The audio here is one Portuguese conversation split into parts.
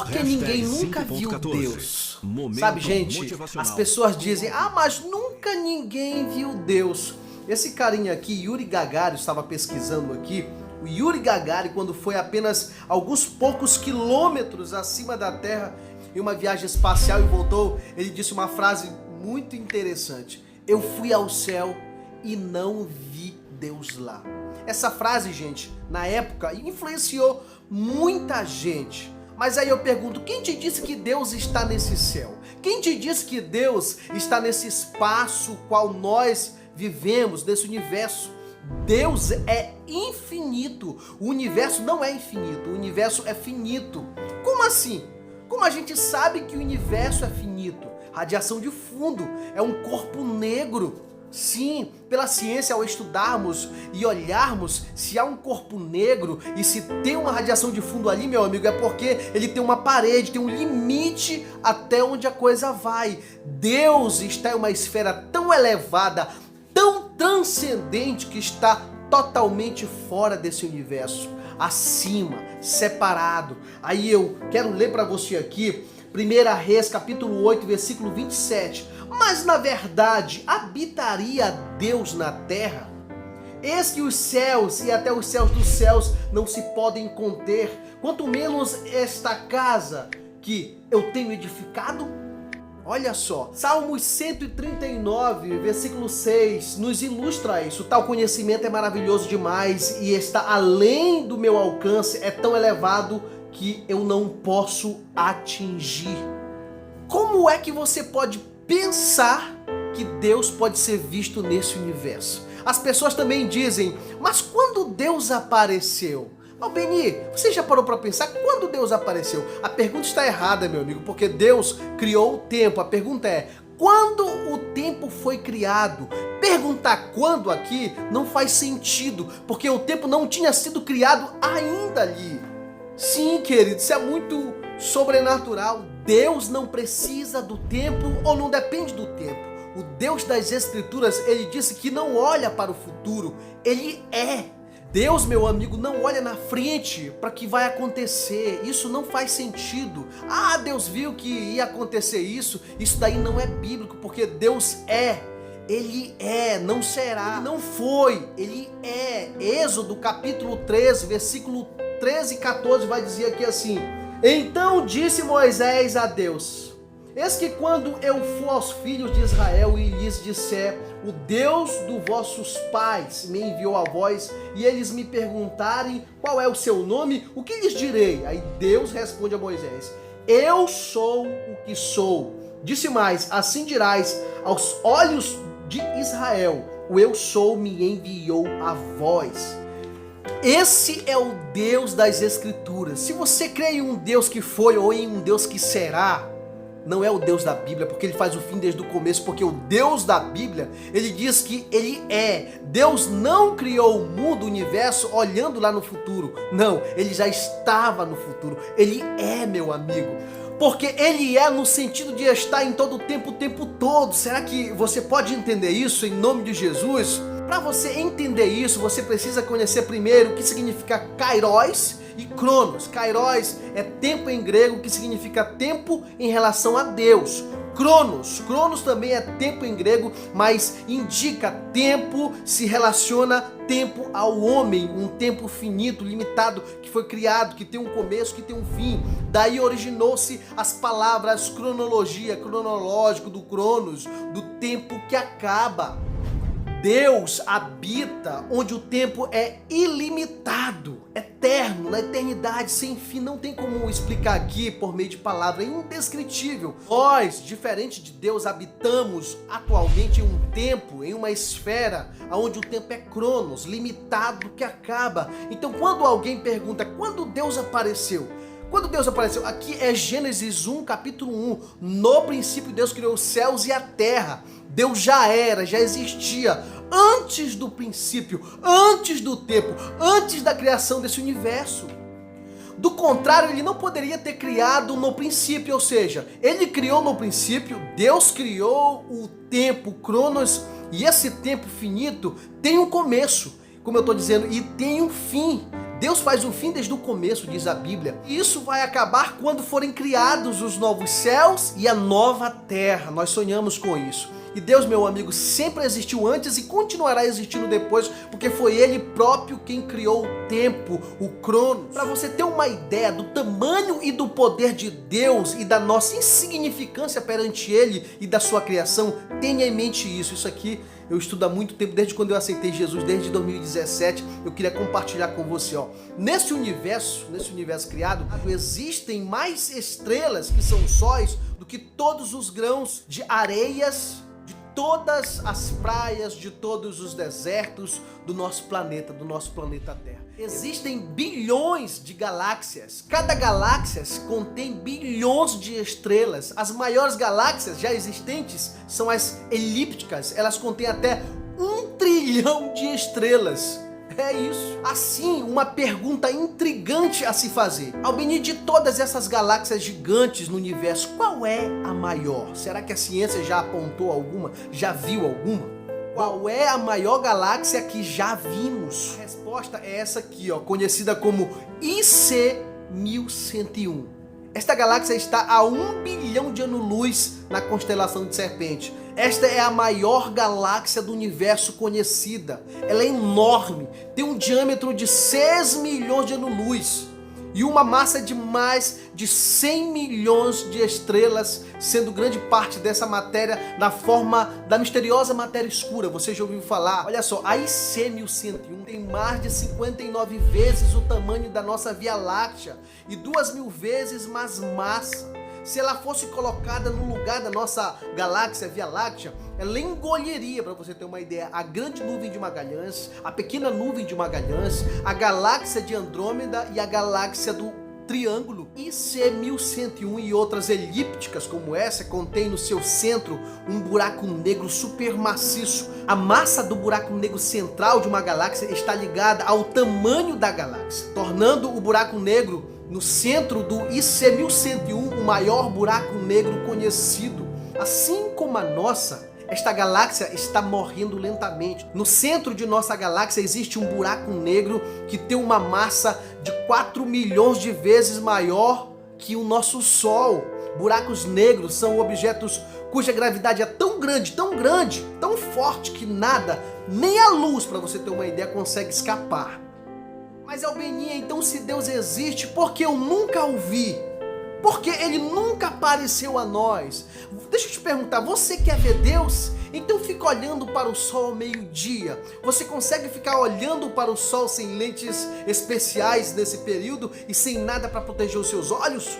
Porque ninguém nunca viu Deus. Sabe, gente, as pessoas dizem, mas nunca ninguém viu Deus. Esse carinha aqui, Yuri Gagarin, estava pesquisando aqui. O Yuri Gagarin, quando foi apenas alguns poucos quilômetros acima da Terra, em uma viagem espacial e voltou, ele disse uma frase muito interessante. Eu fui ao céu e não vi Deus lá. Essa frase, gente, na época, influenciou muita gente. Mas aí eu pergunto, quem te disse que Deus está nesse céu? Quem te disse que Deus está nesse espaço qual nós vivemos, nesse universo? Deus é infinito. O universo não é infinito, o universo é finito. Como assim? Como a gente sabe que o universo é finito? Radiação de fundo é um corpo negro. Sim, pela ciência, ao estudarmos e olharmos se há um corpo negro e se tem uma radiação de fundo ali, meu amigo, é porque ele tem uma parede, tem um limite até onde a coisa vai. Deus está em uma esfera tão elevada, tão transcendente, que está totalmente fora desse universo, acima, separado. Aí eu quero ler para você aqui 1 Reis, capítulo 8, versículo 27. Mas na verdade, habitaria Deus na terra? Eis que os céus e até os céus dos céus não se podem conter, quanto menos esta casa que eu tenho edificado. Olha só, Salmos 139, versículo 6, nos ilustra isso. Tal conhecimento é maravilhoso demais e está além do meu alcance, é tão elevado que eu não posso atingir. Como é que você pode pensar que Deus pode ser visto nesse universo? As pessoas também dizem, mas quando Deus apareceu? Beni, você já parou para pensar quando Deus apareceu? A pergunta está errada, meu amigo, porque Deus criou o tempo. A pergunta é, quando o tempo foi criado? Perguntar quando aqui não faz sentido, porque o tempo não tinha sido criado ainda ali. Sim, querido, isso é muito sobrenatural. Deus não precisa do tempo ou não depende do tempo. O Deus das Escrituras, ele disse que não olha para o futuro, ele é. Deus, meu amigo, não olha na frente para o que vai acontecer. Isso não faz sentido. Deus viu que ia acontecer isso. Isso daí não é bíblico, porque Deus é. Ele é, não será. Ele não foi, ele é. Êxodo capítulo 13, versículo 13 e 14 vai dizer aqui assim: então disse Moisés a Deus, eis que quando eu for aos filhos de Israel e lhes disser, o Deus dos vossos pais me enviou a vós, e eles me perguntarem qual é o seu nome, o que lhes direi? Aí Deus responde a Moisés, eu sou o que sou. Disse mais, assim dirás aos olhos de Israel, o eu sou me enviou a vós. Esse é o Deus das Escrituras. Se você crê em um Deus que foi ou em um Deus que será, não é o Deus da Bíblia, porque ele faz o fim desde o começo, porque o Deus da Bíblia, ele diz que ele é. Deus não criou o mundo, o universo, olhando lá no futuro. Não, ele já estava no futuro. Ele é, meu amigo. Porque ele é no sentido de estar em todo o tempo todo. Será que você pode entender isso em nome de Jesus? Para você entender isso, você precisa conhecer primeiro o que significa kairos e cronos. Kairos é tempo em grego, que significa tempo em relação a Deus. Cronos também é tempo em grego, mas indica tempo, se relaciona tempo ao homem, um tempo finito, limitado, que foi criado, que tem um começo, que tem um fim. Daí originou-se as palavras cronologia, cronológico, do cronos, do tempo que acaba. Deus habita onde o tempo é ilimitado, eterno, na eternidade, sem fim. Não tem como explicar aqui por meio de palavra, é indescritível. Nós, diferente de Deus, habitamos atualmente em um tempo, em uma esfera, onde o tempo é cronos, limitado, que acaba. Então quando alguém pergunta, quando Deus apareceu? Quando Deus apareceu? Aqui é Gênesis 1, capítulo 1. No princípio Deus criou os céus e a terra. Deus já era, já existia antes do princípio, antes do tempo, antes da criação desse universo. Do contrário, ele não poderia ter criado no princípio, ou seja, ele criou no princípio, Deus criou o tempo, Cronos, e esse tempo finito tem um começo, como eu estou dizendo, e tem um fim. Deus faz o fim desde o começo, diz a Bíblia. E isso vai acabar quando forem criados os novos céus e a nova terra. Nós sonhamos com isso. E Deus, meu amigo, sempre existiu antes e continuará existindo depois, porque foi Ele próprio quem criou o tempo, o cronos. Para você ter uma ideia do tamanho e do poder de Deus e da nossa insignificância perante Ele e da sua criação, tenha em mente isso. Isso aqui eu estudo há muito tempo, desde quando eu aceitei Jesus, desde 2017, eu queria compartilhar com você. Nesse universo criado, existem mais estrelas que são sóis do que todos os grãos de areias, de todas as praias, de todos os desertos do nosso planeta Terra. Existem bilhões de galáxias. Cada galáxia contém bilhões de estrelas. As maiores galáxias já existentes são as elípticas. Elas contêm até 1 trilhão de estrelas. É isso. Assim, uma pergunta intrigante a se fazer. Albeni, de todas essas galáxias gigantes no universo, qual é a maior? Será que a ciência já apontou alguma? Já viu alguma? Qual é a maior galáxia que já vimos? A resposta é essa aqui, conhecida como IC 1101. Esta galáxia está a 1 bilhão de anos-luz na constelação de Serpente. Esta é a maior galáxia do universo conhecida. Ela é enorme, tem um diâmetro de 6 milhões de anos-luz e uma massa de mais de 100 milhões de estrelas, sendo grande parte dessa matéria na forma da misteriosa matéria escura. Você já ouviu falar? Olha só, a IC 1101 tem mais de 59 vezes o tamanho da nossa Via Láctea e 2.000 vezes mais massa. Se ela fosse colocada no lugar da nossa galáxia Via Láctea, ela engoliria, para você ter uma ideia, a grande nuvem de Magalhães, a pequena nuvem de Magalhães, a galáxia de Andrômeda e a galáxia do Triângulo. IC 1101 e outras elípticas como essa contém no seu centro um buraco negro super maciço. A massa do buraco negro central de uma galáxia está ligada ao tamanho da galáxia, tornando o buraco negro no centro do IC 1101 o maior buraco negro conhecido. Assim como a nossa, esta galáxia está morrendo lentamente. No centro de nossa galáxia existe um buraco negro que tem uma massa de 4 milhões de vezes maior que o nosso Sol. Buracos negros são objetos cuja gravidade é tão grande, tão forte que nada, nem a luz, para você ter uma ideia, consegue escapar. Mas Albeni, então se Deus existe, por que eu nunca o vi? Porque Ele nunca apareceu a nós? Deixa eu te perguntar, você quer ver Deus? Então fica olhando para o sol ao meio-dia. Você consegue ficar olhando para o sol sem lentes especiais nesse período e sem nada para proteger os seus olhos?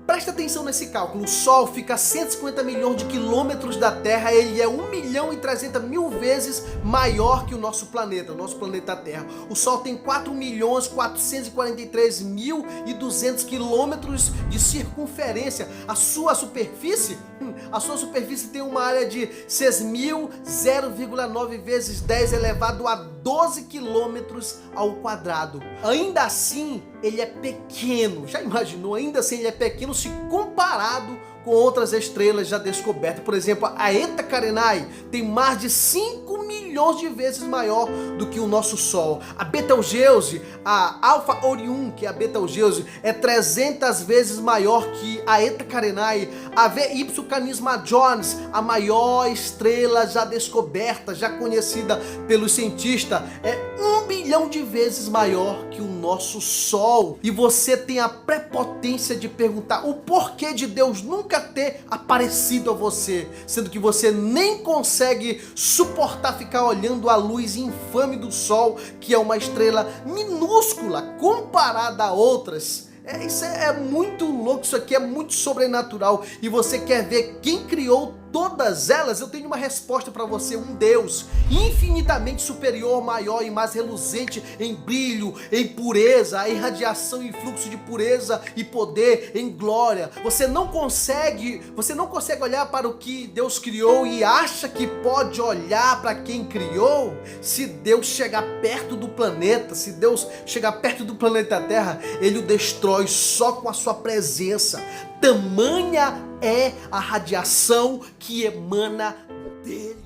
Presta atenção nesse cálculo. O Sol fica a 150 milhões de quilômetros da Terra. Ele é 1.300.000 vezes maior que o nosso planeta Terra. O Sol tem 4.443.200 quilômetros de circunferência. A sua superfície tem uma área de 6.009 vezes 10 elevado a 12 quilômetros ao quadrado. Ainda assim, ele é pequeno. Já imaginou? Ainda assim, ele é pequeno se comparado com outras estrelas já descobertas. Por exemplo, a Eta Carinae tem mais de 5 milhões de vezes maior do que o nosso Sol. A Betelgeuse, a Alpha Orion, que é a Betelgeuse, é 300 vezes maior que a Eta Carinae. A VY Canis Majoris, a maior estrela já descoberta, já conhecida pelos cientistas, é 1 bilhão de vezes maior que o nosso Sol. E você tem a prepotência de perguntar o porquê de Deus nunca ter aparecido a você, sendo que você nem consegue suportar ficar olhando a luz infame do Sol, que é uma estrela minúscula comparada a outras. Isso é muito louco, isso aqui é muito sobrenatural. E você quer ver quem criou todas elas? Eu tenho uma resposta para você: um Deus infinitamente superior, maior e mais reluzente em brilho, em pureza, em radiação e fluxo de pureza e poder, em glória. Você não consegue olhar para o que Deus criou e acha que pode olhar para quem criou? Se Deus chegar perto do planeta, se Deus chegar perto do planeta Terra, Ele o destrói só com a sua presença. Tamanha é a radiação que emana dele.